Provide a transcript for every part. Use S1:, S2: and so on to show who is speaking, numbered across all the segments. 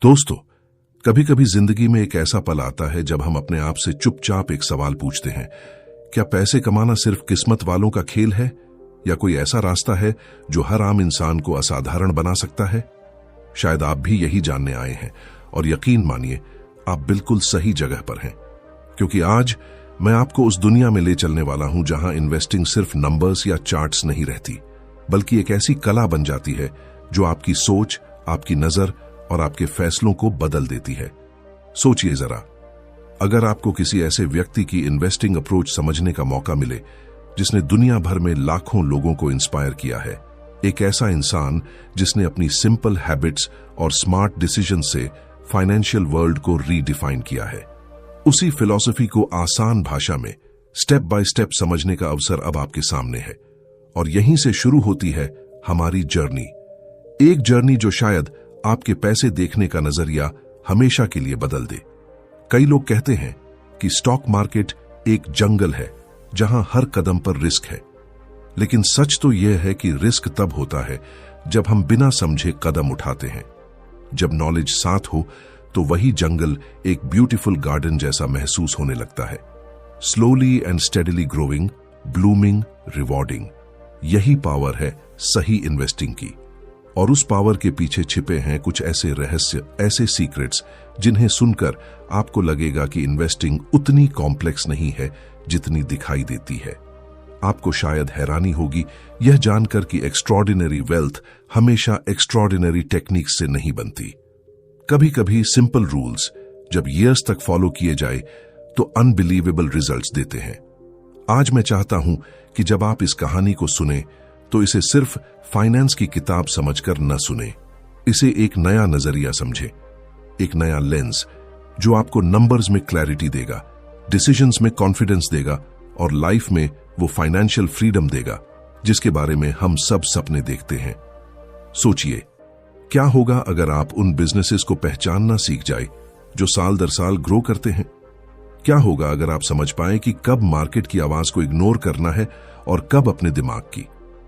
S1: दोस्तों, कभी कभी जिंदगी में एक ऐसा पल आता है जब हम अपने आप से चुपचाप एक सवाल पूछते हैं, क्या पैसे कमाना सिर्फ किस्मत वालों का खेल है या कोई ऐसा रास्ता है जो हर आम इंसान को असाधारण बना सकता है? शायद आप भी यही जानने आए हैं और यकीन मानिए आप बिल्कुल सही जगह पर हैं, क्योंकि आज मैं आपको उस दुनिया में ले चलने वाला हूं जहां इन्वेस्टिंग सिर्फ नंबर्स या चार्ट्स नहीं रहती, बल्कि एक ऐसी कला बन जाती है जो आपकी सोच, आपकी नजर और आपके फैसलों को बदल देती है। सोचिए जरा, अगर आपको किसी ऐसे व्यक्ति की इन्वेस्टिंग अप्रोच समझने का मौका मिले जिसने दुनिया भर में लाखों लोगों को इंस्पायर किया है, एक ऐसा इंसान जिसने अपनी सिंपल हैबिट्स और स्मार्ट डिसीजन से फाइनेंशियल वर्ल्ड को रीडिफाइन किया है, उसी फिलॉसफी को आसान भाषा में स्टेप बाय स्टेप समझने का अवसर अब आपके सामने है। और यहीं से शुरू होती है हमारी जर्नी, एक जर्नी जो शायद आपके पैसे देखने का नजरिया हमेशा के लिए बदल दे। कई लोग कहते हैं कि स्टॉक मार्केट एक जंगल है जहां हर कदम पर रिस्क है, लेकिन सच तो यह है कि रिस्क तब होता है जब हम बिना समझे कदम उठाते हैं। जब नॉलेज साथ हो तो वही जंगल एक ब्यूटीफुल गार्डन जैसा महसूस होने लगता है, slowly and steadily growing, blooming, rewarding. यही पावर है सही इन्वेस्टिंग की, और उस पावर के पीछे छिपे हैं कुछ ऐसे रहस्य, ऐसे सीक्रेट्स जिन्हें सुनकर आपको लगेगा कि इन्वेस्टिंग उतनी कॉम्प्लेक्स नहीं है जितनी दिखाई देती है। आपको शायद हैरानी होगी यह जानकर कि एक्स्ट्रॉर्डिनरी वेल्थ हमेशा एक्स्ट्रॉर्डिनरी टेक्निक्स से नहीं बनती। कभी कभी सिंपल रूल्स जब ईयर्स तक फॉलो किए जाए तो अनबिलीवेबल रिजल्ट्स देते हैं। आज मैं चाहता हूं कि जब आप इस कहानी को सुने तो इसे सिर्फ फाइनेंस की किताब समझकर न सुने, इसे एक नया नजरिया समझे, एक नया लेंस जो आपको नंबर्स में क्लैरिटी देगा, डिसीजंस में कॉन्फिडेंस देगा और लाइफ में वो फाइनेंशियल फ्रीडम देगा जिसके बारे में हम सब सपने देखते हैं। सोचिए, क्या होगा अगर आप उन बिजनेसेस को पहचानना सीख जाए जो साल दर साल ग्रो करते हैं? क्या होगा अगर आप समझ पाए कि कब मार्केट की आवाज को इग्नोर करना है और कब अपने दिमाग की?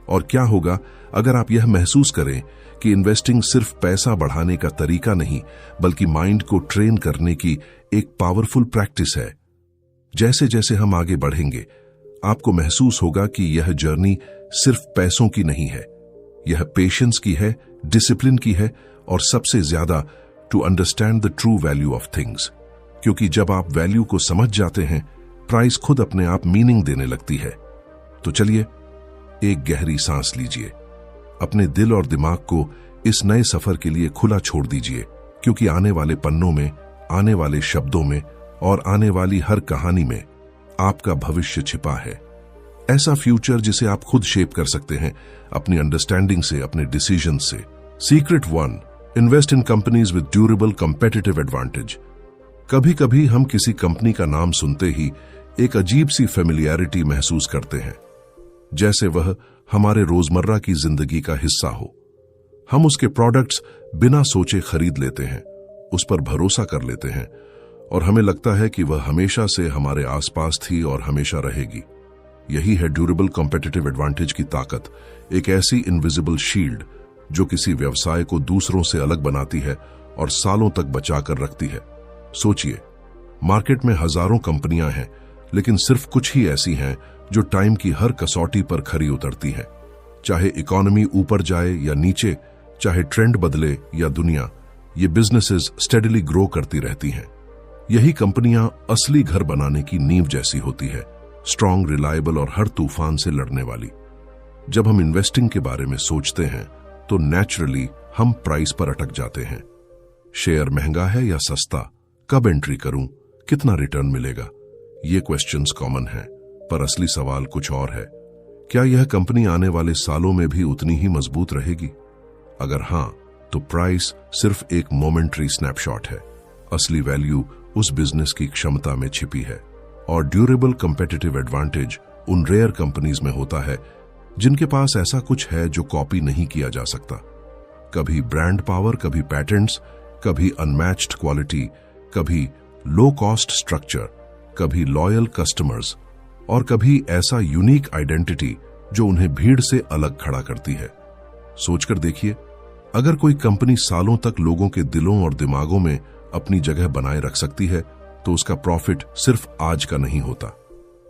S1: और क्या होगा अगर आप यह महसूस करें कि इन्वेस्टिंग सिर्फ पैसा बढ़ाने का तरीका नहीं, बल्कि माइंड को ट्रेन करने की एक पावरफुल प्रैक्टिस है? जैसे जैसे हम आगे बढ़ेंगे आपको महसूस होगा कि यह जर्नी सिर्फ पैसों की नहीं है, यह पेशेंस की है, डिसिप्लिन की है और सबसे ज्यादा to understand the true value of things. क्योंकि जब आप वैल्यू को समझ जाते हैं, प्राइस खुद अपने आप मीनिंग देने लगती है। तो चलिए एक गहरी सांस लीजिए, अपने दिल और दिमाग को इस नए सफर के लिए खुला छोड़ दीजिए, क्योंकि आने वाले पन्नों में, आने वाले शब्दों में और आने वाली हर कहानी में आपका भविष्य छिपा है। ऐसा फ्यूचर जिसे आप खुद शेप कर सकते हैं अपनी अंडरस्टैंडिंग से, अपने डिसीजन से। Secret 1, invest in companies with durable competitive advantage. कभी कभी हम किसी कंपनी का नाम सुनते ही एक अजीब सी फेमिलियरिटी महसूस करते हैं, जैसे वह हमारे रोजमर्रा की जिंदगी का हिस्सा हो। हम उसके प्रोडक्ट्स बिना सोचे खरीद लेते हैं, उस पर भरोसा कर लेते हैं और हमें लगता है कि वह हमेशा से हमारे आसपास थी और हमेशा रहेगी। यही है ड्यूरेबल कॉम्पिटिटिव एडवांटेज की ताकत, एक ऐसी इनविजिबल शील्ड जो किसी व्यवसाय को दूसरों से अलग बनाती है और सालों तक बचाकर रखती है। सोचिए, मार्केट में हजारों कंपनियां हैं, लेकिन सिर्फ कुछ ही ऐसी हैं जो टाइम की हर कसौटी पर खरी उतरती हैं। चाहे इकोनॉमी ऊपर जाए या नीचे, चाहे ट्रेंड बदले या दुनिया, ये बिजनेसेस स्टेडीली ग्रो करती रहती हैं। यही कंपनियां असली घर बनाने की नींव जैसी होती है, स्ट्रांग, रिलायबल और हर तूफान से लड़ने वाली। जब हम इन्वेस्टिंग के बारे में सोचते हैं तो नेचुरली हम प्राइस पर अटक जाते हैं। शेयर महंगा है या सस्ता, कब एंट्री करूं, कितना रिटर्न मिलेगा, ये क्वेश्चंस कॉमन हैं, पर असली सवाल कुछ और है। क्या यह कंपनी आने वाले सालों में भी उतनी ही मजबूत रहेगी? अगर हां, तो प्राइस सिर्फ एक मोमेंटरी स्नैपशॉट है। असली वैल्यू उस बिजनेस की क्षमता में छिपी है। और ड्यूरेबल कंपेटिटिव एडवांटेज उन रेयर कंपनीज में होता है जिनके पास ऐसा कुछ है जो कॉपी नहीं किया जा सकता। कभी ब्रांड पावर, कभी पैटेंट्स, कभी अनमैच्ड क्वालिटी, कभी लो कॉस्ट स्ट्रक्चर, कभी लॉयल कस्टमर्स और कभी ऐसा यूनिक आइडेंटिटी जो उन्हें भीड़ से अलग खड़ा करती है। सोचकर देखिए, अगर कोई कंपनी सालों तक लोगों के दिलों और दिमागों में अपनी जगह बनाए रख सकती है तो उसका प्रॉफिट सिर्फ आज का नहीं होता,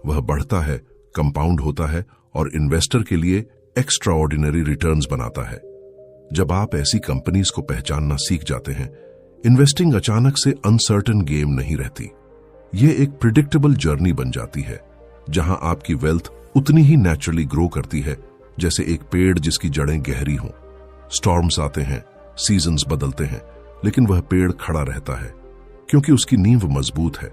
S1: वह बढ़ता है, कंपाउंड होता है और इन्वेस्टर के लिए एक्स्ट्रा ऑर्डिनरी रिटर्न्स बनाता है। जब आप ऐसी कंपनीज को पहचानना सीख जाते हैं, इन्वेस्टिंग अचानक से अनसर्टेन गेम नहीं रहती। ये एक प्रिडिक्टेबल जर्नी बन जाती है जहां आपकी वेल्थ उतनी ही नेचुरली ग्रो करती है जैसे एक पेड़ जिसकी जड़ें गहरी हों। स्टॉर्म्स आते हैं, सीजन्स बदलते हैं, लेकिन वह पेड़ खड़ा रहता है क्योंकि उसकी नींव मजबूत है।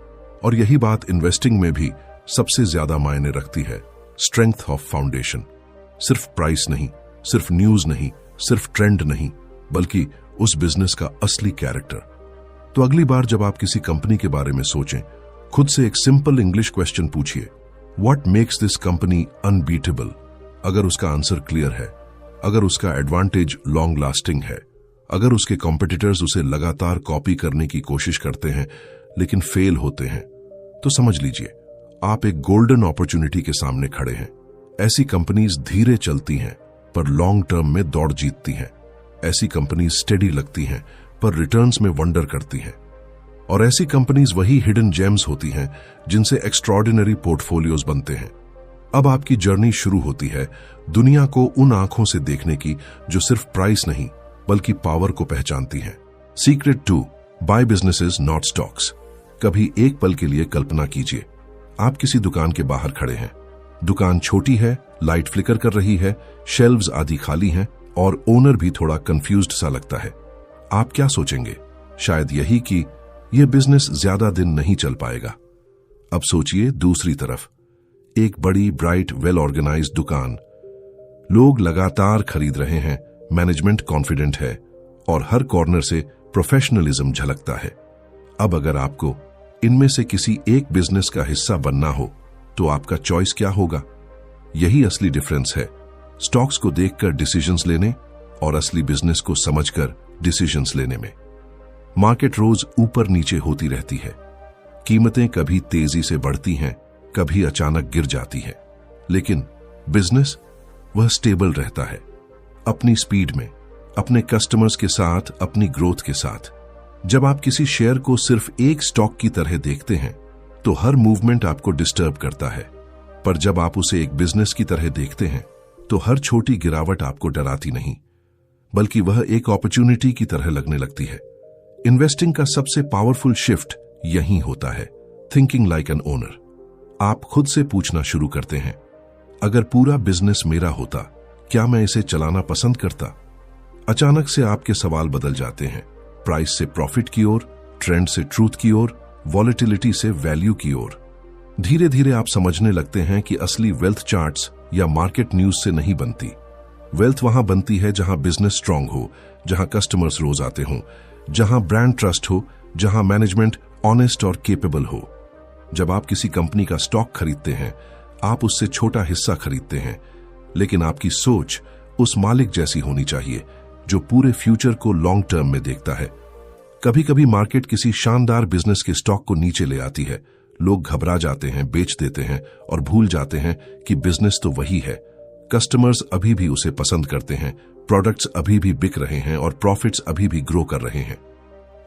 S1: और यही बात इन्वेस्टिंग में भी सबसे ज्यादा मायने रखती है, स्ट्रेंथ ऑफ फाउंडेशन। सिर्फ प्राइस नहीं, सिर्फ न्यूज नहीं, सिर्फ ट्रेंड नहीं, बल्कि उस बिजनेस का असली कैरेक्टर। तो अगली बार जब आप किसी कंपनी के बारे में सोचें, खुद से एक सिंपल इंग्लिश क्वेश्चन पूछिए, what makes this company unbeatable? अगर उसका आंसर क्लियर है, अगर उसका एडवांटेज लॉन्ग लास्टिंग है, अगर उसके कॉम्पिटिटर्स उसे लगातार कॉपी करने की कोशिश करते हैं लेकिन फेल होते हैं, तो समझ लीजिए आप एक गोल्डन अपॉर्चुनिटी के सामने खड़े हैं। ऐसी कंपनीज धीरे चलती हैं पर लॉन्ग टर्म में दौड़ जीतती हैं। ऐसी कंपनीज स्टेडी लगती हैं पर रिटर्न्स में वंडर करती हैं। और ऐसी कंपनीज वही हिडन जेम्स होती हैं जिनसे एक्स्ट्राऑर्डिनरी पोर्टफोलियोज बनते हैं। अब आपकी जर्नी शुरू होती है दुनिया को उन आंखों से देखने की जो सिर्फ प्राइस नहीं बल्कि पावर को पहचानती हैं। Secret 2, buy businesses not stocks. कभी एक पल के लिए कल्पना कीजिए, आप किसी दुकान के बाहर खड़े हैं। दुकान छोटी है, लाइट फ्लिकर कर रही है, शेल्व्स आधी खाली हैं और ओनर भी थोड़ा कंफ्यूज्ड सा लगता है। आप क्या सोचेंगे? शायद यही कि यह बिजनेस ज्यादा दिन नहीं चल पाएगा। अब सोचिए दूसरी तरफ, एक बड़ी ब्राइट वेल ऑर्गेनाइज्ड दुकान, लोग लगातार खरीद रहे हैं, मैनेजमेंट कॉन्फिडेंट है और हर कॉर्नर से प्रोफेशनलिज्म झलकता है। अब अगर आपको इनमें से किसी एक बिजनेस का हिस्सा बनना हो तो आपका चॉइस क्या होगा? यही असली डिफरेंस है, स्टॉक्स को देखकर डिसीजंस लेने और असली बिजनेस को समझकर डिसीजंस लेने में। मार्केट रोज ऊपर नीचे होती रहती है, कीमतें कभी तेजी से बढ़ती हैं, कभी अचानक गिर जाती है, लेकिन बिजनेस वह स्टेबल रहता है, अपनी स्पीड में, अपने कस्टमर्स के साथ, अपनी ग्रोथ के साथ। जब आप किसी शेयर को सिर्फ एक स्टॉक की तरह देखते हैं तो हर मूवमेंट आपको डिस्टर्ब करता है, पर जब आप उसे एक बिजनेस की तरह देखते हैं तो हर छोटी गिरावट आपको डराती नहीं बल्कि वह एक अपॉर्चुनिटी की तरह लगने लगती है। इन्वेस्टिंग का सबसे पावरफुल शिफ्ट यही होता है, थिंकिंग लाइक एन ओनर। आप खुद से पूछना शुरू करते हैं, अगर पूरा बिजनेस मेरा होता क्या मैं इसे चलाना पसंद करता? अचानक से आपके सवाल बदल जाते हैं, प्राइस से प्रॉफिट की ओर, ट्रेंड से ट्रूथ की ओर, वॉलेटिलिटी से वैल्यू की ओर। धीरे धीरे आप समझने लगते हैं कि असली वेल्थ चार्ट्स या मार्केट न्यूज से नहीं बनती। वेल्थ वहां बनती है जहां बिजनेस स्ट्रांग हो, जहां कस्टमर्स रोज आते हों, जहां ब्रांड ट्रस्ट हो, जहां मैनेजमेंट ऑनेस्ट और केपेबल हो। जब आप किसी कंपनी का स्टॉक खरीदते हैं, आप उससे छोटा हिस्सा खरीदते हैं, लेकिन आपकी सोच उस मालिक जैसी होनी चाहिए जो पूरे फ्यूचर को लॉन्ग टर्म में देखता है। कभी कभी मार्केट किसी शानदार बिजनेस के स्टॉक को नीचे ले आती है, लोग घबरा जाते हैं, बेच देते हैं और भूल जाते हैं कि बिजनेस तो वही है। कस्टमर्स अभी भी उसे पसंद करते हैं, प्रोडक्ट्स अभी भी बिक रहे हैं और प्रॉफिट्स अभी भी ग्रो कर रहे हैं।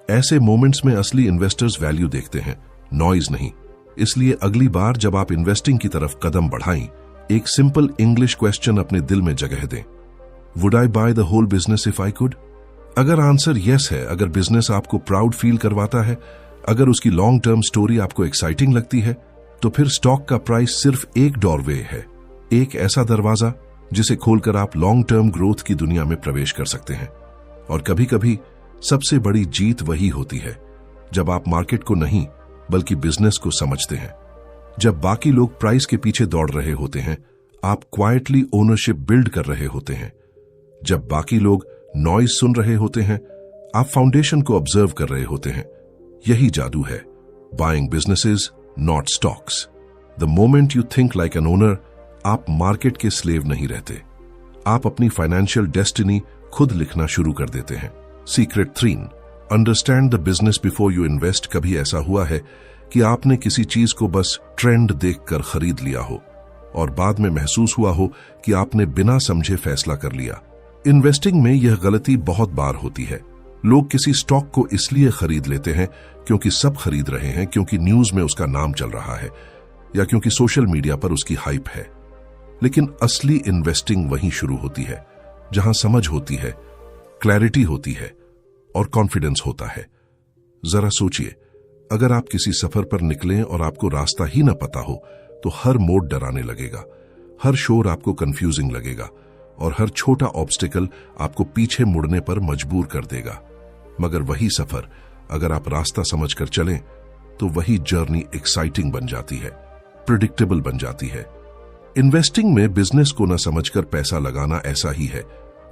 S1: ऐसे मोमेंट्स में असली इन्वेस्टर्स वैल्यू देखते हैं, नॉइज नहीं। इसलिए अगली बार जब आप इन्वेस्टिंग की तरफ कदम बढ़ाएं, एक सिंपल इंग्लिश क्वेश्चन अपने दिल में जगह दें, would I buy the whole business if I could? अगर आंसर यस है, अगर बिजनेस आपको प्राउड फील करवाता है, अगर उसकी लॉन्ग टर्म स्टोरी आपको एक्साइटिंग लगती है, तो फिर स्टॉक का प्राइस सिर्फ एक डोरवे है, एक ऐसा दरवाजा जिसे खोलकर आप लॉन्ग टर्म ग्रोथ की दुनिया में प्रवेश कर सकते हैं। और कभी कभी सबसे बड़ी जीत वही होती है जब आप मार्केट को नहीं बल्कि बिजनेस को समझते हैं। जब बाकी लोग प्राइस के पीछे दौड़ रहे होते हैं, आप क्वाइटली ओनरशिप बिल्ड कर रहे होते हैं। जब बाकी लोग नॉइज सुन रहे होते हैं, आप फाउंडेशन को ऑब्जर्व कर रहे होते हैं। यही जादू है, buying businesses not stocks. The moment you think like an owner, आप मार्केट के स्लेव नहीं रहते, आप अपनी फाइनेंशियल डेस्टिनी खुद लिखना शुरू कर देते हैं। Secret 3, understand the business before you invest. कभी ऐसा हुआ है कि आपने किसी चीज को बस ट्रेंड देखकर खरीद लिया हो और बाद में महसूस हुआ हो कि आपने बिना समझे फैसला कर लिया। इन्वेस्टिंग में यह गलती बहुत बार होती है। लोग किसी स्टॉक को इसलिए खरीद लेते हैं क्योंकि सब खरीद रहे हैं, क्योंकि न्यूज में उसका नाम चल रहा है या क्योंकि सोशल मीडिया पर उसकी हाइप है। लेकिन असली इन्वेस्टिंग वहीं शुरू होती है जहां समझ होती है, क्लैरिटी होती है और कॉन्फिडेंस होता है। जरा सोचिए, अगर आप किसी सफर पर निकलें और आपको रास्ता ही न पता हो तो हर मोड़ डराने लगेगा, हर शोर आपको कंफ्यूजिंग लगेगा और हर छोटा ऑब्स्टिकल आपको पीछे मुड़ने पर मजबूर कर देगा। मगर वही सफर अगर आप रास्ता समझकर चलें तो वही जर्नी एक्साइटिंग बन जाती है, प्रिडिक्टेबल बन जाती है। इन्वेस्टिंग में बिजनेस को न समझकर पैसा लगाना ऐसा ही है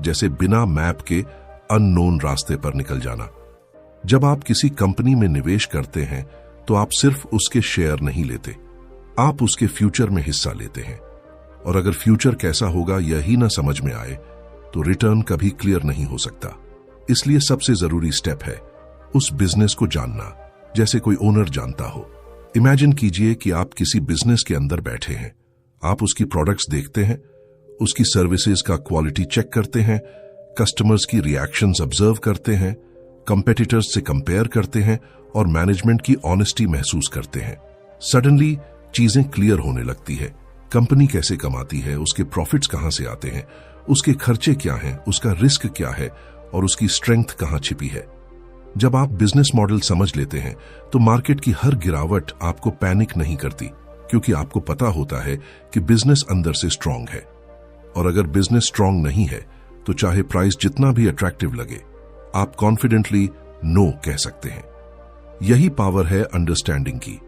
S1: जैसे बिना मैप के अननोन रास्ते पर निकल जाना। जब आप किसी कंपनी में निवेश करते हैं तो आप सिर्फ उसके शेयर नहीं लेते, आप उसके फ्यूचर में हिस्सा लेते हैं। और अगर फ्यूचर कैसा होगा यही ना समझ में आए तो रिटर्न कभी क्लियर नहीं हो सकता। इसलिए सबसे जरूरी स्टेप है उस बिजनेस को जानना जैसे कोई ओनर जानता हो। इमेजिन कीजिए कि आप किसी बिजनेस के अंदर बैठे हैं, आप उसकी प्रोडक्ट्स देखते हैं, उसकी सर्विसेज का क्वालिटी चेक करते हैं, कस्टमर्स की रिएक्शंस ऑब्जर्व करते हैं, कंपेटिटर्स से कंपेयर करते हैं और मैनेजमेंट की ऑनेस्टी महसूस करते हैं। सडनली चीजें क्लियर होने लगती है। कंपनी कैसे कमाती है, उसके प्रॉफिट्स कहां से आते हैं, उसके खर्चे क्या हैं, उसका रिस्क क्या है और उसकी स्ट्रेंथ कहां छिपी है। जब आप बिजनेस मॉडल समझ लेते हैं तो मार्केट की हर गिरावट आपको पैनिक नहीं करती, क्योंकि आपको पता होता है कि बिजनेस अंदर से स्ट्रांग है। और अगर बिजनेस स्ट्रांग नहीं है तो चाहे प्राइस जितना भी अट्रैक्टिव लगे, आप कॉन्फिडेंटली नो कह सकते हैं। यही पावर है अंडरस्टैंडिंग की।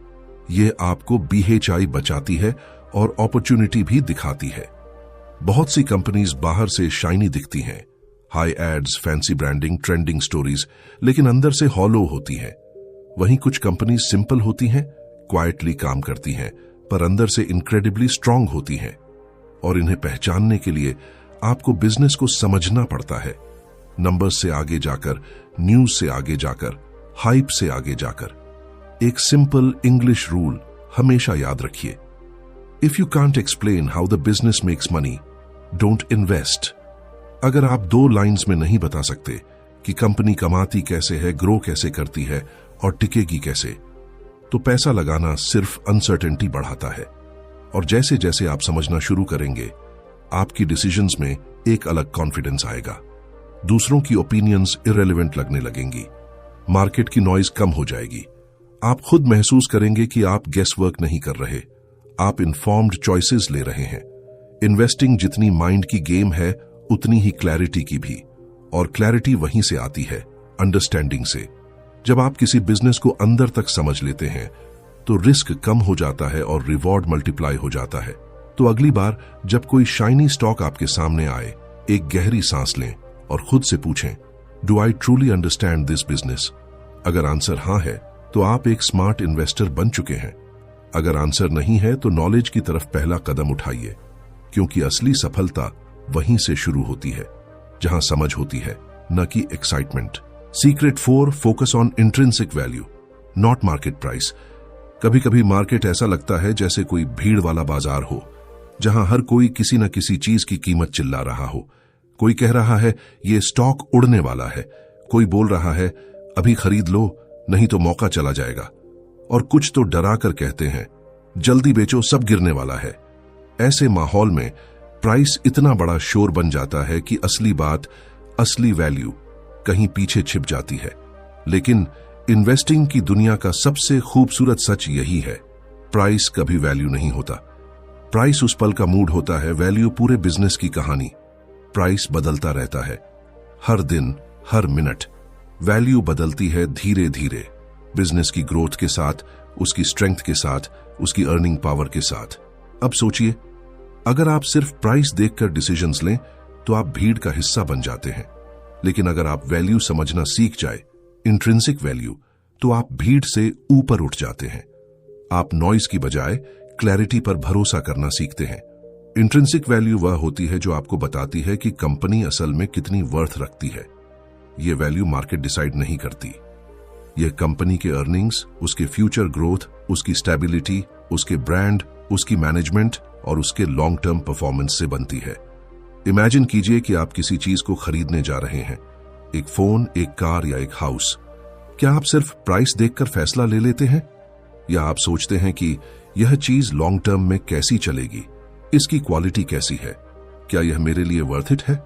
S1: ये आपको BHI बचाती है और अपॉर्चुनिटी भी दिखाती है। बहुत सी कंपनीज बाहर से शाइनी दिखती हैं, high ads, fancy branding, trending stories, लेकिन अंदर से हॉलो होती हैं। वहीं कुछ कंपनीज सिंपल होती हैं, क्वाइटली काम करती हैं, पर अंदर से इनक्रेडिबली स्ट्रांग होती हैं। और इन्हें पहचानने के लिए आपको बिजनेस को समझना पड़ता है, नंबर्स से आगे जाकर, न्यूज से आगे जाकर, हाइप से आगे जाकर। एक सिंपल इंग्लिश रूल हमेशा याद रखिए, if you can't explain how the business makes money, don't invest. अगर आप 2 लाइंस में नहीं बता सकते कि कंपनी कमाती कैसे है, ग्रो कैसे करती है और टिकेगी कैसे, तो पैसा लगाना सिर्फ अनसर्टेनिटी बढ़ाता है। और जैसे जैसे आप समझना शुरू करेंगे, आपकी डिसीजंस में एक अलग कॉन्फिडेंस आएगा, दूसरों की ओपिनियंस इररिलेवेंट लगने लगेंगी, मार्केट की नॉइज कम हो जाएगी। आप खुद महसूस करेंगे कि आप गेस वर्क नहीं कर रहे, आप इन्फॉर्म्ड चॉइसेस ले रहे हैं। इन्वेस्टिंग जितनी माइंड की गेम है उतनी ही क्लैरिटी की भी, और क्लैरिटी वहीं से आती है, अंडरस्टैंडिंग से। जब आप किसी बिजनेस को अंदर तक समझ लेते हैं तो रिस्क कम हो जाता है और रिवॉर्ड मल्टीप्लाई हो जाता है। तो अगली बार जब कोई शाइनी स्टॉक आपके सामने आए, एक गहरी सांस लें और खुद से पूछें, do I truly understand this business? अगर आंसर हाँ है तो आप एक स्मार्ट इन्वेस्टर बन चुके हैं। अगर आंसर नहीं है तो नॉलेज की तरफ पहला कदम उठाइए, क्योंकि असली सफलता वहीं से शुरू होती है जहां समझ होती है, न कि excitement. Secret 4, focus on intrinsic value, not market price. कभी कभी मार्केट ऐसा लगता है जैसे कोई भीड़ वाला बाजार हो, जहां हर कोई किसी न किसी चीज की कीमत चिल्ला रहा हो। कोई कह रहा है ये स्टॉक उड़ने वाला है, कोई बोल रहा है अभी खरीद लो नहीं तो मौका चला जाएगा, और कुछ तो डरा कर कहते हैं जल्दी बेचो सब गिरने वाला है। ऐसे माहौल में प्राइस इतना बड़ा शोर बन जाता है कि असली बात, असली वैल्यू कहीं पीछे छिप जाती है। लेकिन इन्वेस्टिंग की दुनिया का सबसे खूबसूरत सच यही है, प्राइस कभी वैल्यू नहीं होता। प्राइस उस पल का मूड होता है, वैल्यू पूरे बिजनेस की कहानी। प्राइस बदलता रहता है, हर दिन, हर मिनट। वैल्यू बदलती है धीरे धीरे, बिजनेस की ग्रोथ के साथ, उसकी स्ट्रेंथ के साथ, उसकी अर्निंग पावर के साथ। अब सोचिए, अगर आप सिर्फ प्राइस देखकर डिसीजंस लें तो आप भीड़ का हिस्सा बन जाते हैं। लेकिन अगर आप वैल्यू समझना सीख जाए, इंट्रिंसिक वैल्यू, तो आप भीड़ से ऊपर उठ जाते हैं। आप नॉइज की बजाय क्लैरिटी पर भरोसा करना सीखते हैं। इंट्रिंसिक वैल्यू वह होती है जो आपको बताती है कि कंपनी असल में कितनी वर्थ रखती है। यह वैल्यू मार्केट डिसाइड नहीं करती। यह कंपनी के अर्निंग्स, उसके फ्यूचर ग्रोथ, उसकी स्टेबिलिटी, उसके ब्रांड, उसकी मैनेजमेंट और उसके लॉन्ग टर्म परफॉर्मेंस से बनती है। इमेजिन कीजिए कि आप किसी चीज को खरीदने जा रहे हैं, एक फोन, एक कार या एक हाउस। क्या आप सिर्फ प्राइस देखकर फैसला ले लेते हैं, या आप सोचते हैं कि यह चीज लॉन्ग टर्म में कैसी चलेगी, इसकी क्वालिटी कैसी है, क्या यह मेरे लिए वर्थ इट है?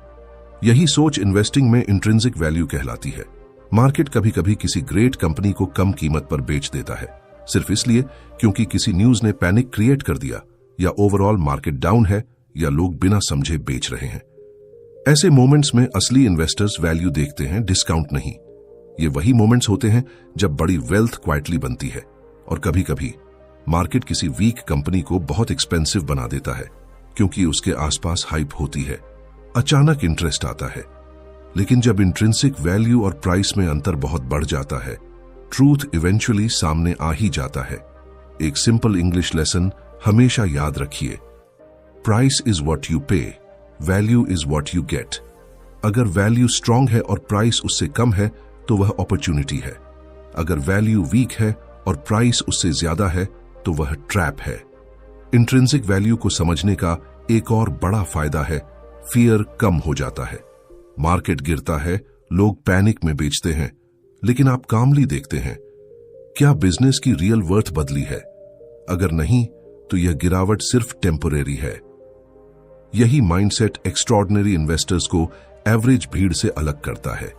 S1: यही सोच इन्वेस्टिंग में इंट्रिंसिक वैल्यू कहलाती है। मार्केट कभी कभी किसी ग्रेट कंपनी को कम कीमत पर बेच देता है, सिर्फ इसलिए क्योंकि किसी न्यूज ने पैनिक क्रिएट कर दिया, या ओवरऑल मार्केट डाउन है, या लोग बिना समझे बेच रहे हैं। ऐसे मोमेंट्स में असली इन्वेस्टर्स वैल्यू देखते हैं, डिस्काउंट नहीं। ये वही मोमेंट्स होते हैं जब बड़ी वेल्थ क्वाइटली बनती है, और कभी कभी मार्केट किसी वीक कंपनी को बहुत एक्सपेंसिव बना देता है क्योंकि उसके आसपास हाइप होती है, अचानक इंटरेस्ट आता है। लेकिन जब इंट्रिंसिक वैल्यू और प्राइस में अंतर बहुत बढ़ जाता है, ट्रूथ इवेंचुअली सामने आ ही जाता है। एक सिंपल इंग्लिश लेसन हमेशा याद रखिए, प्राइस इज व्हाट यू पे, value is what you get. अगर वैल्यू स्ट्रांग है और प्राइस उससे कम है तो वह अपॉर्चुनिटी है। अगर वैल्यू वीक है और प्राइस उससे ज्यादा है तो वह ट्रैप है। इंट्रिंसिक वैल्यू को समझने का एक और बड़ा फायदा है, फियर कम हो जाता है। मार्केट गिरता है, लोग पैनिक में बेचते हैं, लेकिन आप कामली देखते हैं, क्या बिजनेस की रियल वर्थ बदली है? अगर नहीं तो यह गिरावट सिर्फ टेम्परेरी है। यही माइंडसेट एक्स्ट्रॉर्डिनरी इन्वेस्टर्स को एवरेज भीड़ से अलग करता है।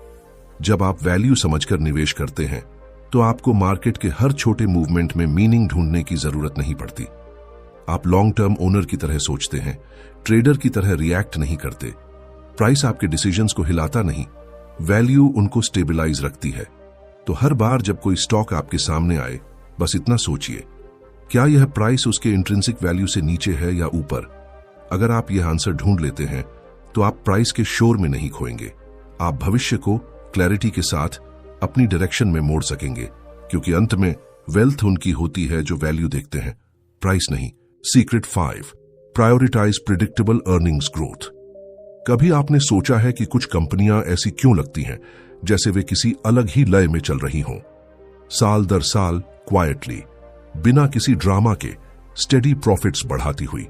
S1: जब आप वैल्यू समझकर निवेश करते हैं तो आपको मार्केट के हर छोटे मूवमेंट में मीनिंग ढूंढने की जरूरत नहीं पड़ती। आप लॉन्ग टर्म ओनर की तरह सोचते हैं, ट्रेडर की तरह रिएक्ट नहीं करते। प्राइस आपके डिसीजंस को हिलाता नहीं, वैल्यू उनको स्टेबलाइज रखती है। तो हर बार जब कोई स्टॉक आपके सामने आए, बस इतना सोचिए, क्या यह प्राइस उसके इंट्रिंसिक वैल्यू से नीचे है या ऊपर? अगर आप यह आंसर ढूंढ लेते हैं तो आप प्राइस के शोर में नहीं खोएंगे। आप भविष्य को क्लैरिटी के साथ अपनी डायरेक्शन में मोड़ सकेंगे, क्योंकि अंत में वेल्थ उनकी होती है जो वैल्यू देखते हैं, प्राइस नहीं। Secret 5, prioritise predictable earnings growth. कभी आपने सोचा है कि कुछ कंपनियां ऐसी क्यों लगती हैं जैसे वे किसी अलग ही लय में चल रही हों, साल दर साल क्वाइटली, बिना किसी ड्रामा के स्टेडी प्रॉफिट्स बढ़ाती हुई,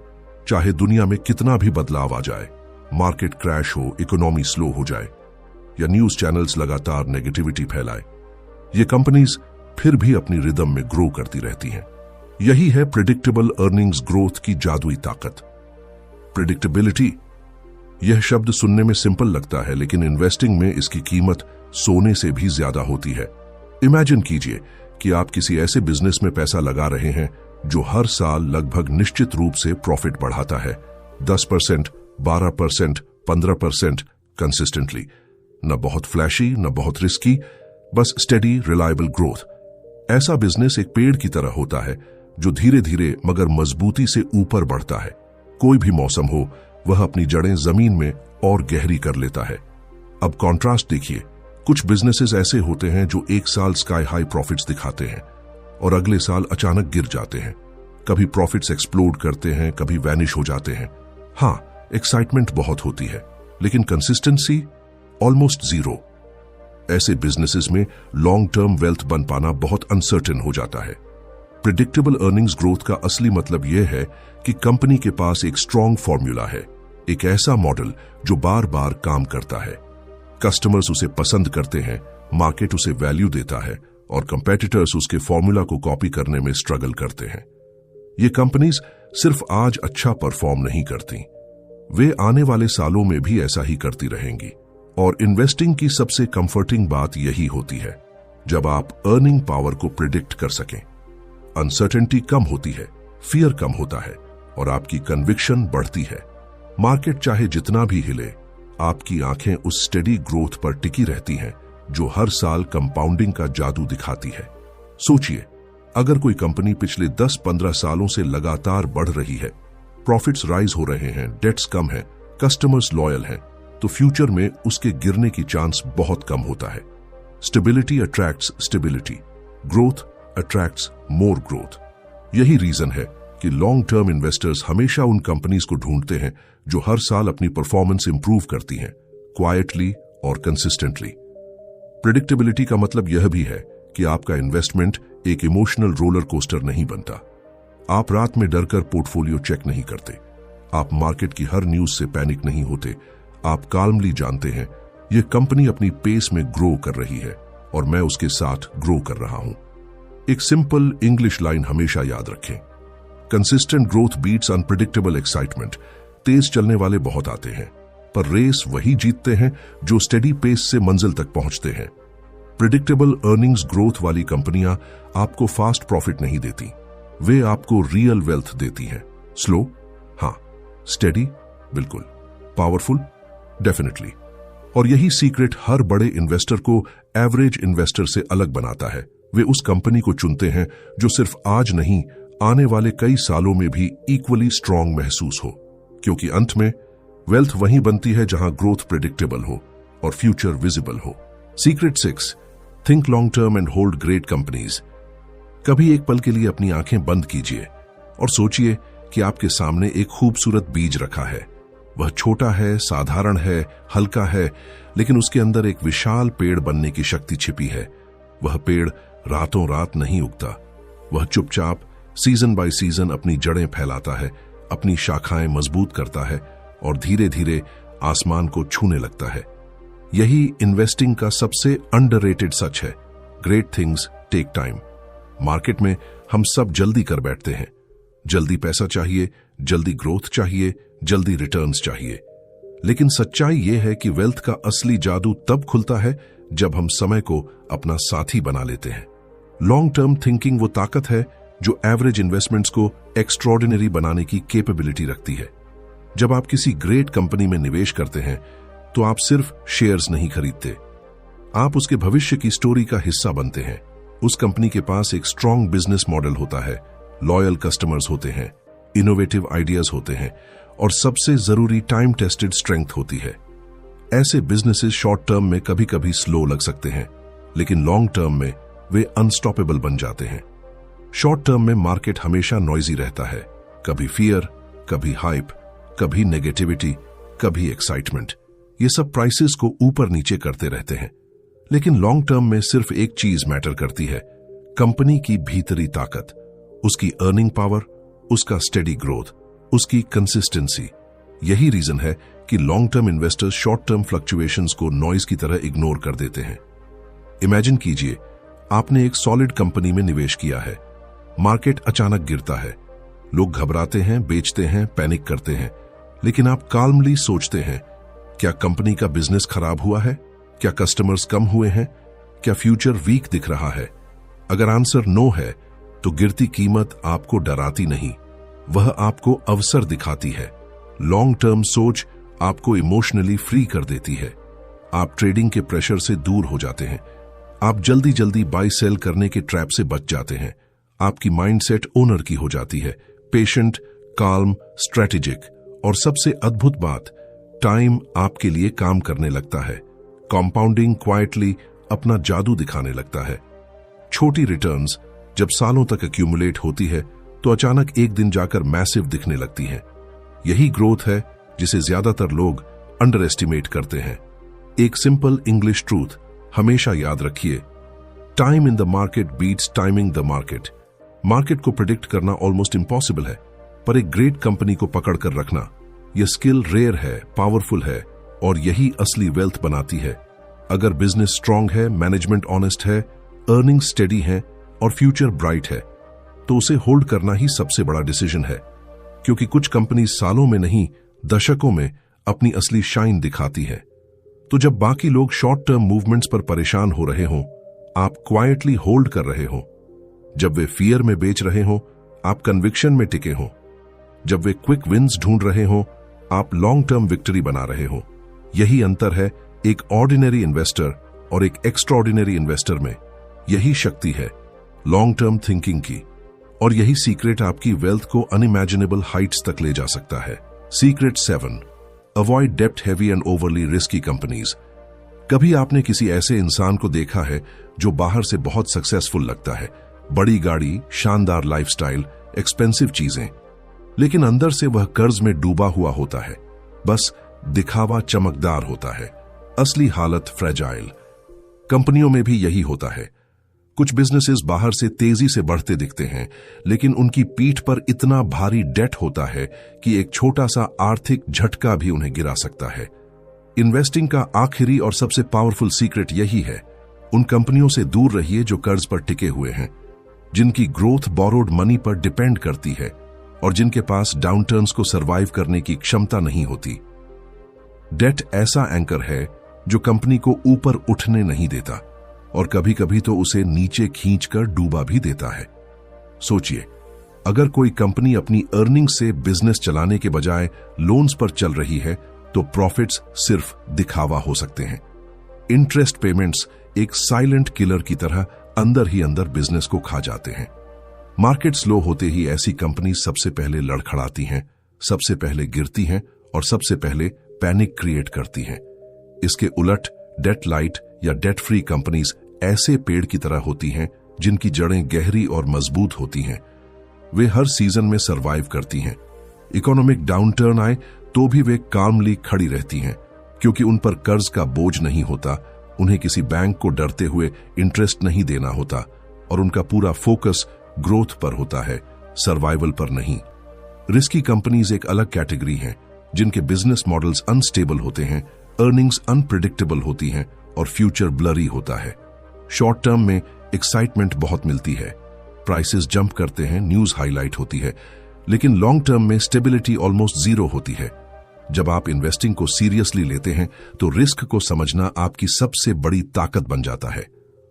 S1: चाहे दुनिया में कितना भी बदलाव आ जाए, मार्केट क्रैश हो, इकोनॉमी स्लो हो जाए, या न्यूज चैनल्स लगातार नेगेटिविटी फैलाए, ये कंपनीज फिर भी अपनी रिदम में ग्रो करती रहती हैं। यही है प्रिडिक्टेबल अर्निंग्स ग्रोथ की जादुई ताकत। प्रिडिक्टेबिलिटी, यह शब्द सुनने में सिंपल लगता है, लेकिन इन्वेस्टिंग में इसकी कीमत सोने से भी ज्यादा होती है। इमेजिन कीजिए कि आप किसी ऐसे बिजनेस में पैसा लगा रहे हैं जो हर साल लगभग निश्चित रूप से प्रॉफिट बढ़ाता है, 10%, 12%, 15% कंसिस्टेंटली। न बहुत फ्लैशी, न बहुत रिस्की, बस स्टेडी रिलायबल ग्रोथ। ऐसा बिजनेस एक पेड़ की तरह होता है जो धीरे धीरे मगर मजबूती से ऊपर बढ़ता है। कोई भी मौसम हो, वह अपनी जड़ें जमीन में और गहरी कर लेता है। अब कॉन्ट्रास्ट देखिए, कुछ बिजनेसेस ऐसे होते हैं जो एक साल स्काई हाई प्रॉफिट्स दिखाते हैं और अगले साल अचानक गिर जाते हैं। कभी प्रॉफिट्स एक्सप्लोड करते हैं, कभी वैनिश हो जाते हैं। हाँ, एक्साइटमेंट बहुत होती है, लेकिन कंसिस्टेंसी ऑलमोस्ट जीरो। ऐसे बिजनेसेस में लॉन्ग टर्म वेल्थ बन पाना बहुत अनसर्टेन हो जाता है। प्रिडिक्टेबल अर्निंग्स ग्रोथ का असली मतलब यह है कि कंपनी के पास एक स्ट्रॉन्ग फॉर्मूला है, एक ऐसा मॉडल जो बार बार काम करता है। कस्टमर्स उसे पसंद करते हैं, मार्केट उसे वैल्यू देता है और कंपेटिटर्स उसके फॉर्मूला को कॉपी करने में स्ट्रगल करते हैं। ये कंपनीज सिर्फ आज अच्छा परफॉर्म नहीं करती, वे आने वाले सालों में भी ऐसा ही करती रहेंगी। और इन्वेस्टिंग की सबसे कंफर्टिंग बात यही होती है, जब आप अर्निंग पावर को प्रिडिक्ट कर सकें। अनसर्टेनिटी कम होती है, फियर कम होता है और आपकी कन्विक्शन बढ़ती है। मार्केट चाहे जितना भी हिले, आपकी आंखें उस स्टेडी ग्रोथ पर टिकी रहती हैं जो हर साल कंपाउंडिंग का जादू दिखाती है। सोचिए, अगर कोई कंपनी पिछले 10-15 सालों से लगातार बढ़ रही है, प्रॉफिट्स राइज हो रहे हैं, डेट्स कम है, कस्टमर्स लॉयल हैं, तो फ्यूचर में उसके गिरने की चांस बहुत कम होता है। Stability attracts stability, growth attracts more growth. यही रीजन है कि लॉन्ग टर्म इन्वेस्टर्स हमेशा उन कंपनीज को ढूंढते हैं जो हर साल अपनी परफॉर्मेंस इंप्रूव करती हैं, क्वाइटली और कंसिस्टेंटली। प्रिडिक्टेबिलिटी का मतलब यह भी है कि आपका इन्वेस्टमेंट एक इमोशनल रोलर कोस्टर नहीं बनता। आप रात में डरकर पोर्टफोलियो चेक नहीं करते, आप मार्केट की हर न्यूज से पैनिक नहीं होते। आप काल्मली जानते हैं यह कंपनी अपनी पेस में ग्रो कर रही है और मैं उसके साथ ग्रो कर रहा हूं। एक सिंपल इंग्लिश लाइन हमेशा याद रखें, consistent growth beats unpredictable excitement. तेज चलने वाले बहुत आते हैं, पर रेस वही जीतते हैं जो स्टेडी पेस से मंजिल तक पहुंचते हैं। प्रिडिक्टेबल अर्निंग्स ग्रोथ वाली कंपनियां आपको फास्ट प्रॉफिट नहीं देती, वे आपको रियल वेल्थ देती हैं। स्लो, हाँ, स्टेडी, बिल्कुल, पावरफुल, डेफिनेटली। और यही सीक्रेट हर बड़े इन्वेस्टर को एवरेज इन्वेस्टर से अलग बनाता है। वे उस कंपनी को चुनते हैं जो सिर्फ आज नहीं, आने वाले कई सालों में भी इक्वली स्ट्रांग महसूस हो, क्योंकि अंत में वेल्थ वहीं बनती है जहां ग्रोथ प्रेडिक्टेबल हो और फ्यूचर विजिबल हो। Secret 6, think long term and hold great companies. कभी एक पल के लिए अपनी आंखें बंद कीजिए और सोचिए कि आपके सामने एक खूबसूरत बीज रखा है। वह छोटा है, साधारण है, हल्का है, लेकिन उसके अंदर एक विशाल पेड़ बनने की शक्ति छिपी है। वह पेड़ रातों रात नहीं उगता, वह चुपचाप सीजन बाय सीजन अपनी जड़ें फैलाता है, अपनी शाखाएं मजबूत करता है और धीरे धीरे आसमान को छूने लगता है। यही इन्वेस्टिंग का सबसे अंडररेटेड सच है। Great things take time. Market में हम सब जल्दी कर बैठते हैं, जल्दी पैसा चाहिए, जल्दी ग्रोथ चाहिए, जल्दी रिटर्न्स चाहिए। लेकिन सच्चाई यह है कि वेल्थ का असली जादू तब खुलता है जब हम समय को अपना साथी बना लेते हैं। लॉन्ग टर्म थिंकिंग वो ताकत है जो एवरेज इन्वेस्टमेंट्स को एक्स्ट्रॉर्डिनरी बनाने की कैपेबिलिटी रखती है। जब आप किसी ग्रेट कंपनी में निवेश करते हैं तो आप सिर्फ शेयर्स नहीं खरीदते, आप उसके भविष्य की स्टोरी का हिस्सा बनते हैं। उस कंपनी के पास एक स्ट्रांग बिजनेस मॉडल होता है, लॉयल कस्टमर्स होते हैं, इनोवेटिव आइडियाज होते हैं और सबसे जरूरी टाइम टेस्टेड स्ट्रेंथ होती है। ऐसे बिजनेसेस शॉर्ट टर्म में कभी कभी स्लो लग सकते हैं, लेकिन लॉन्ग टर्म में वे अनस्टॉपेबल बन जाते हैं। शॉर्ट टर्म में मार्केट हमेशा नॉइजी रहता है, कभी फियर, कभी हाइप, कभी नेगेटिविटी, कभी एक्साइटमेंट। ये सब प्राइसेस को ऊपर नीचे करते रहते हैं। लेकिन लॉन्ग टर्म में सिर्फ एक चीज मैटर करती है, कंपनी की भीतरी ताकत, उसकी अर्निंग पावर, उसका स्टेडी ग्रोथ, उसकी कंसिस्टेंसी। यही रीजन है कि long term investors short term fluctuations को नॉइज की तरह इग्नोर कर देते हैं। इमेजिन कीजिए, आपने एक सॉलिड कंपनी में निवेश किया है, मार्केट अचानक गिरता है, लोग घबराते हैं, बेचते हैं, पैनिक करते हैं, लेकिन आप काल्मली सोचते हैं, क्या कंपनी का बिजनेस खराब हुआ है? क्या कस्टमर्स कम हुए हैं? क्या फ्यूचर वीक दिख रहा है? अगर आंसर नो है तो गिरती कीमत आपको डराती नहीं, वह आपको अवसर दिखाती है। लॉन्ग टर्म सोच आपको इमोशनली फ्री कर देती है। आप ट्रेडिंग के प्रेशर से दूर हो जाते हैं, आप जल्दी जल्दी बाय सेल करने के ट्रैप से बच जाते हैं। आपकी माइंडसेट ओनर की हो जाती है, पेशेंट, काल्म, स्ट्रेटेजिक। और सबसे अद्भुत बात, टाइम आपके लिए काम करने लगता है। कंपाउंडिंग क्वाइटली अपना जादू दिखाने लगता है। छोटी रिटर्न्स जब सालों तक एक्यूमुलेट होती है तो अचानक एक दिन जाकर मैसिव दिखने लगती हैं। यही ग्रोथ है जिसे ज्यादातर लोग अंडर एस्टिमेट करते हैं। एक सिंपल इंग्लिश ट्रूथ हमेशा याद रखिए, time in the market beats timing the market. Market को प्रिडिक्ट करना ऑलमोस्ट इम्पॉसिबल है, पर एक ग्रेट कंपनी को पकड़ कर रखना, यह स्किल रेयर है, पावरफुल है और यही असली वेल्थ बनाती है। अगर बिजनेस स्ट्रांग है, मैनेजमेंट ऑनेस्ट है, अर्निंग स्टेडी है और फ्यूचर ब्राइट है, तो उसे होल्ड करना ही सबसे बड़ा डिसीजन है। क्योंकि कुछ कंपनी सालों में नहीं, दशकों में अपनी असली शाइन दिखाती है। तो जब बाकी लोग शॉर्ट टर्म मूवमेंट्स पर परेशान हो रहे हों, आप क्वाइटली होल्ड कर रहे हों। जब वे फियर में बेच रहे हों, आप कन्विक्शन में टिके हों। जब वे क्विक विन्स ढूंढ रहे हों, आप लॉन्ग टर्म विक्ट्री बना रहे हों। यही अंतर है एक ऑर्डिनरी इन्वेस्टर और एक एक्स्ट्राऑर्डिनरी इन्वेस्टर में। यही शक्ति है लॉन्ग टर्म थिंकिंग की, और यही सीक्रेट आपकी वेल्थ को अनइमेजिनेबल हाइट्स तक ले जा सकता है। सीक्रेट 7, अवॉइड डेप्ट heavy and overly risky companies. कभी आपने किसी ऐसे इंसान को देखा है जो बाहर से बहुत सक्सेसफुल लगता है, बड़ी गाड़ी, शानदार लाइफस्टाइल, एक्सपेंसिव चीजें, लेकिन अंदर से वह कर्ज में डूबा हुआ होता है। बस दिखावा चमकदार होता है, असली हालत फ्रेजाइल। कंपनियों में भी यही होता है। कुछ बिजनेसेस बाहर से तेजी से बढ़ते दिखते हैं, लेकिन उनकी पीठ पर इतना भारी डेट होता है कि एक छोटा सा आर्थिक झटका भी उन्हें गिरा सकता है। इन्वेस्टिंग का आखिरी और सबसे पावरफुल सीक्रेट यही है, उन कंपनियों से दूर रहिए जो कर्ज पर टिके हुए हैं, जिनकी ग्रोथ बोरोड मनी पर डिपेंड करती है और जिनके पास डाउनटर्न्स को सरवाइव करने की क्षमता नहीं होती। डेट ऐसा एंकर है जो कंपनी को ऊपर उठने नहीं देता और कभी कभी तो उसे नीचे खींचकर डूबा भी देता है। सोचिए, अगर कोई कंपनी अपनी अर्निंग से बिजनेस चलाने के बजाय लोन्स पर चल रही है तो प्रॉफिट्स सिर्फ दिखावा हो सकते हैं। इंटरेस्ट पेमेंट्स एक साइलेंट किलर की तरह अंदर ही अंदर बिजनेस को खा जाते हैं। मार्केट स्लो होते ही ऐसी कंपनी सबसे पहले लड़खड़ाती हैं, सबसे पहले गिरती हैं और सबसे पहले पैनिक क्रिएट करती हैं। इसके उलट डेट लाइट या डेट फ्री कंपनीज ऐसे पेड़ की तरह होती हैं जिनकी जड़ें गहरी और मजबूत होती हैं। वे हर सीजन में सरवाइव करती हैं। इकोनॉमिक डाउनटर्न आए तो भी वे कामली खड़ी रहती हैं, क्योंकि उन पर कर्ज का बोझ नहीं होता, उन्हें किसी बैंक को डरते हुए इंटरेस्ट नहीं देना होता और उनका पूरा फोकस ग्रोथ पर होता है, सर्वाइवल पर नहीं। रिस्की कंपनीज एक अलग कैटेगरी हैं, जिनके बिजनेस मॉडल्स अनस्टेबल होते हैं, अर्निंग्स अनप्रिडिक्टेबल होती हैं और फ्यूचर ब्लरी होता है। शॉर्ट टर्म में एक्साइटमेंट बहुत मिलती है, प्राइसेस जंप करते हैं, न्यूज हाईलाइट होती है, लेकिन लॉन्ग टर्म में स्टेबिलिटी ऑलमोस्ट जीरो होती है। जब आप इन्वेस्टिंग को सीरियसली लेते हैं तो रिस्क को समझना आपकी सबसे बड़ी ताकत बन जाता है।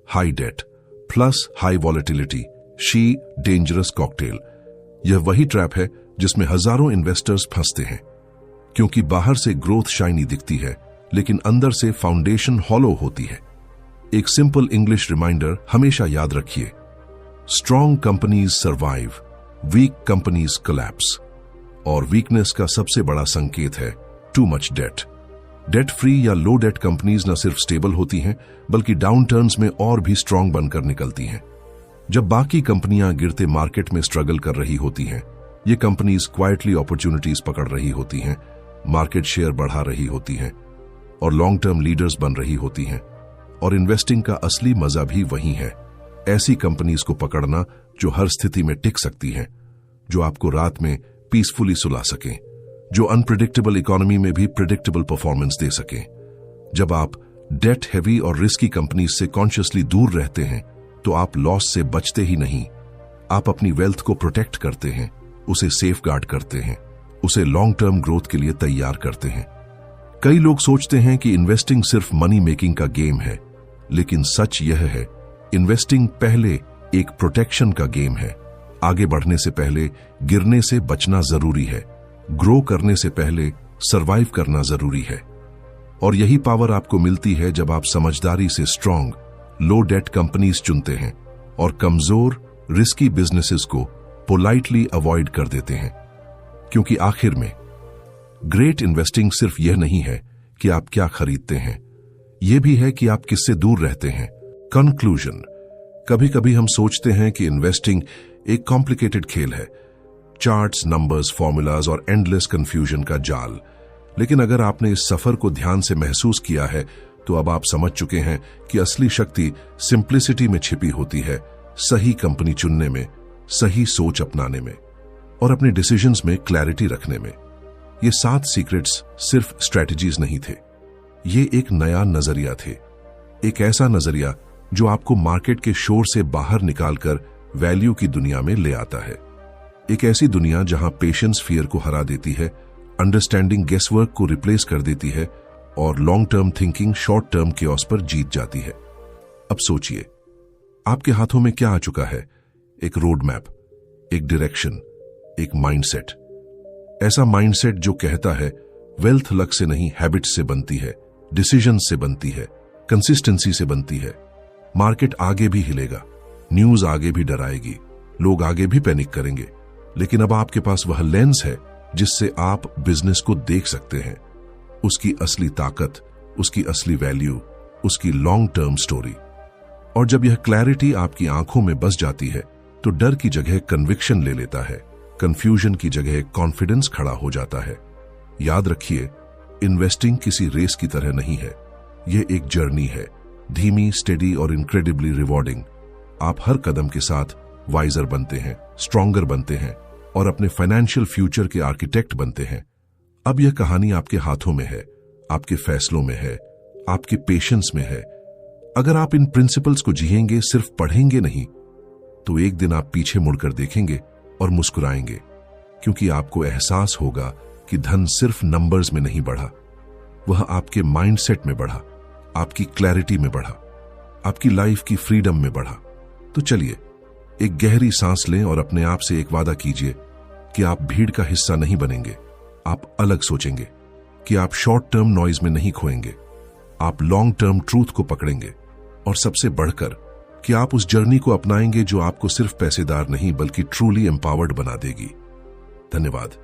S1: High debt plus high volatility, she dangerous cocktail. यह वही ट्रैप है जिसमें हजारों इन्वेस्टर्स फंसते हैं, क्योंकि बाहर से ग्रोथ शाइनी दिखती है लेकिन अंदर से फाउंडेशन हॉलो होती है। एक सिंपल इंग्लिश रिमाइंडर हमेशा याद रखिए, strong companies survive, weak companies collapse. और वीकनेस का सबसे बड़ा संकेत है too much debt. Debt free या लो डेट कंपनीज न सिर्फ स्टेबल होती हैं, बल्कि डाउन टर्न्स में और भी स्ट्रॉन्ग बनकर निकलती हैं। जब बाकी कंपनियां गिरते मार्केट में स्ट्रगल कर रही होती हैं, ये कंपनीज क्वाइटली अपॉर्चुनिटीज पकड़ रही होती हैं, मार्केट शेयर बढ़ा रही होती हैं और लॉन्ग टर्म लीडर्स बन रही होती हैं। और इन्वेस्टिंग का असली मजा भी वही है, ऐसी कंपनीज को पकड़ना जो हर स्थिति में टिक सकती हैं, जो आपको रात में पीसफुली सुला सकें, जो अनप्रिडिक्टेबल इकोनॉमी में भी प्रिडिक्टेबल परफॉर्मेंस दे सकें। जब आप डेट हैवी और रिस्की कंपनीज से कॉन्शियसली दूर रहते हैं तो आप लॉस से बचते ही नहीं, आप अपनी वेल्थ को प्रोटेक्ट करते हैं, उसे सेफगार्ड करते हैं, उसे लॉन्ग टर्म ग्रोथ के लिए तैयार करते हैं। कई लोग सोचते हैं कि इन्वेस्टिंग सिर्फ मनी मेकिंग का गेम है, लेकिन सच यह है, इन्वेस्टिंग पहले एक प्रोटेक्शन का गेम है। आगे बढ़ने से पहले गिरने से बचना जरूरी है, ग्रो करने से पहले सरवाइव करना जरूरी है। और यही पावर आपको मिलती है जब आप समझदारी से स्ट्रॉन्ग लो डेट कंपनीज चुनते हैं और कमजोर रिस्की बिजनेसेस को पोलाइटली अवॉइड कर देते हैं। क्योंकि आखिर में ग्रेट इन्वेस्टिंग सिर्फ यह नहीं है कि आप क्या खरीदते हैं, यह भी है कि आप किससे दूर रहते हैं। कंक्लूजन, कभी कभी हम सोचते हैं कि इन्वेस्टिंग एक कॉम्प्लिकेटेड खेल है, चार्ट्स, नंबर्स, फॉर्मूलाज और एंडलेस कंफ्यूजन का जाल। लेकिन अगर आपने इस सफर को ध्यान से महसूस किया है तो अब आप समझ चुके हैं कि असली शक्ति सिंप्लिसिटी में छिपी होती है, सही कंपनी चुनने में, सही सोच अपनाने में और अपने डिसीजंस में क्लैरिटी रखने में। ये 7 सीक्रेट्स सिर्फ स्ट्रेटजीज नहीं थे, ये एक नया नजरिया थे, एक ऐसा नजरिया जो आपको मार्केट के शोर से बाहर निकालकर वैल्यू की दुनिया में ले आता है। एक ऐसी दुनिया जहां पेशेंस फियर को हरा देती है, अंडरस्टैंडिंग गेसवर्क को रिप्लेस कर देती है और long term thinking short term chaos पर जीत जाती है। अब सोचिए, आपके हाथों में क्या आ चुका है? एक रोड मैप, एक डायरेक्शन, एक माइंडसेट। ऐसा माइंडसेट जो कहता है वेल्थ लक से नहीं हैबिट से बनती है, डिसीजन से बनती है, कंसिस्टेंसी से बनती है। मार्केट आगे भी हिलेगा, न्यूज आगे भी डराएगी, लोग आगे भी पैनिक करेंगे, लेकिन अब आपके पास वह लेंस है जिससे आप बिजनेस को देख सकते हैं, उसकी असली ताकत, उसकी असली वैल्यू, उसकी लॉन्ग टर्म स्टोरी। और जब यह क्लैरिटी आपकी आंखों में बस जाती है तो डर की जगह कन्विक्शन ले लेता है, कंफ्यूजन की जगह कॉन्फिडेंस खड़ा हो जाता है। याद रखिए, इन्वेस्टिंग किसी रेस की तरह नहीं है, यह एक जर्नी है, धीमी, स्टेडी और इनक्रेडिबली रिवॉर्डिंग। आप हर कदम के साथ वाइजर बनते हैं, स्ट्रॉन्गर बनते हैं और अपने फाइनेंशियल फ्यूचर के आर्किटेक्ट बनते हैं। अब यह कहानी आपके हाथों में है, आपके फैसलों में है, आपके पेशेंस में है। अगर आप इन प्रिंसिपल्स को जिएंगे, सिर्फ पढ़ेंगे नहीं, तो एक दिन आप पीछे मुड़कर देखेंगे और मुस्कुराएंगे, क्योंकि आपको एहसास होगा कि धन सिर्फ नंबर्स में नहीं बढ़ा, वह आपके माइंडसेट में बढ़ा, आपकी क्लैरिटी में बढ़ा, आपकी लाइफ की फ्रीडम में बढ़ा। तो चलिए एक गहरी सांस लें और अपने आप से एक वादा कीजिए कि आप भीड़ का हिस्सा नहीं बनेंगे, आप अलग सोचेंगे, कि आप शॉर्ट टर्म नॉइज में नहीं खोएंगे, आप लॉन्ग टर्म ट्रूथ को पकड़ेंगे और सबसे बढ़कर कि आप उस जर्नी को अपनाएंगे जो आपको सिर्फ पैसेदार नहीं बल्कि ट्रूली एम्पावर्ड बना देगी। धन्यवाद।